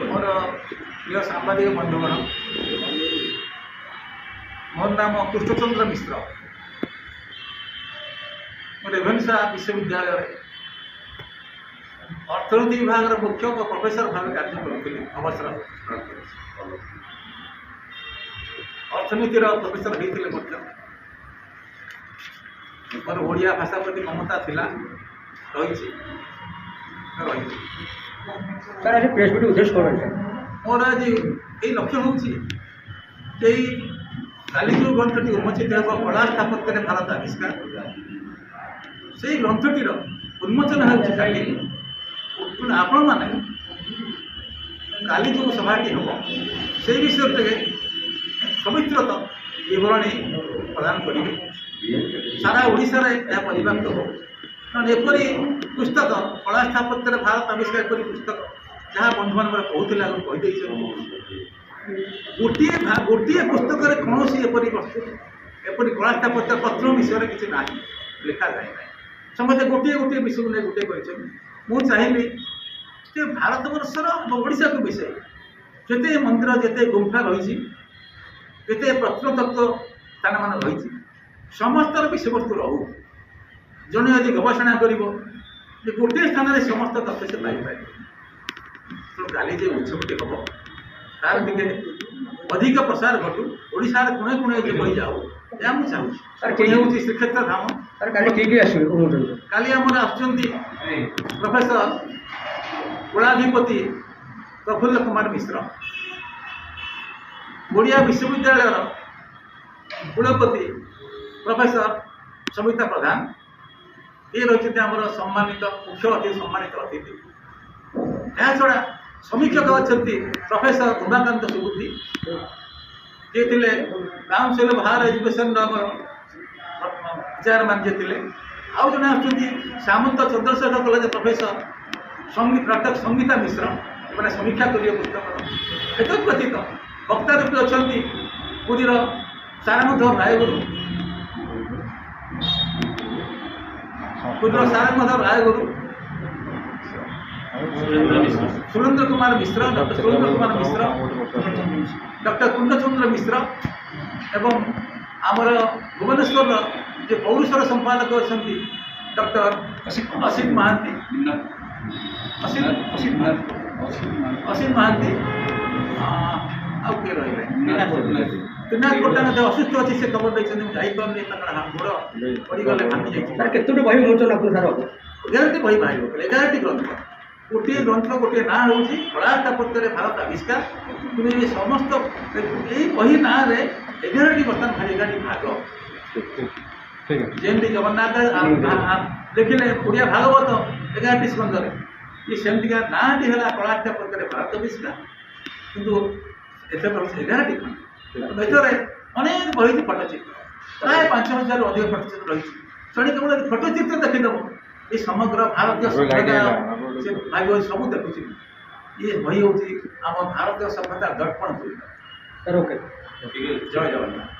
मोर प्रिय सांबादिक बंधुगण मोर नाम कृष्णचंद्र मिश्र रेभेन्सा विश्वविद्यालय अर्थनीति विभाग मुख्य प्रोफेसर भाव कार्य करुली अवसर अर्थनीतिर प्रोफेसर होते मोर ओडिया भाषा प्रति ममता थिला रही सर आज प्रेस मीट उद्देश्य कौन है मोर आज ये लक्ष्य हूँ काली जो ग्रंथटी उन्मोचित हो कला स्थापत्य भारत आविष्कार से ग्रंथटीर उन्मोचन होली आपण मैंने काली जो सभाटी हम से विषय समित्रत विवरणी प्रदान करेंगे सारा ओडिशा परिव्याप्त हो कारण एपरी पुस्तक कला स्थापत्य भारत आविष्कार एपरी पुस्तक जहाँ बंधु मान कहते कहीदे गोटे गोटे पुस्तक कौन एपरी वस्तु एपरी कला स्थापत्य पत्र विषय किसी ना लिखा जाए ना समस्त गोटे गोटे विषय नहीं गोटे मुझे चाहिए भारत वर्षर ओडिशा को विषय जिते मंदिर जिते गुंफा रही जिते प्रत्नतत्व स्थान मान रही समस्त विषय वस्तु रहू जड़े यदि गवेषणा कर गोटे स्थान में समस्त तथ्य से पाई तो काली जो उत्सवटी हम तार टे अधिक प्रसार घटू ओडार कोणे कोणे बही जाऊ या मुझे चाहूँ हूँ श्रीक्षेत्र धाम सर काली आमर प्रोफेसर कुलाधिपति प्रफुल्ल कुमार मिश्र ओडिया विश्वविद्यालय कुलपति प्रोफेसर सविता प्रधान ये रही सम्मानित मुख्य अतिथि सम्मानित अतिथि या छड़ा समीक्षक अच्छा प्रोफेसर उमाकांत सुबुद्धि ये थे council of higher education chairman जे थे आउ जन Samanta Chandrasekhar college professor doctor Sangeeta Mishra मैंने समीक्षा करेंगे पुस्तक एक व्यतीत वक्ता रूपे अच्छा पुरीर सारंगधर रायगुरु सारंगधर रायगुरु सुरेंद्र कुमार मिश्र डॉक्टर सुरेंद्र कुमार मिश्र डॉक्टर पूर्णचंद्र मिश्र एवं आमर भुवनेश्वर जो पौरुषर संपादक अच्छा डॉक्टर असित महांती असीम महांती त्रिनाथ पट्टनायक असुस्थ अच्छी से खबर देखते जापारे गोड़ पड़गले भांगी जाए केतोटी बही मोचन आप सर 11टी बही बाहर 11टी ग्रंथ गोटे ग्रंथ गोटे ना हूँ कला स्थापत्य भारत आविष्कार कि समस्त यही बही ना 11टी बर्तमान भाई 11टी भाग जमी जगन्नाथ देखिले ओडिया भागवत 11टी स्कंदर ये सेमतिका नाटी है कला स्थापत्य भारत आविष्कार किंतु 11टी भर अनेक बही फटोचित्र प्राय 5,000 अधिक फटोचित्र रही तेणु केवल फटोचित्र देखीदेव ये समग्र भारतीय सभ्यता से भाई सब देखुची ये बही हूँ आम भारतीय सभ्यता दर्पण सर ओके जय जगन्नाथ।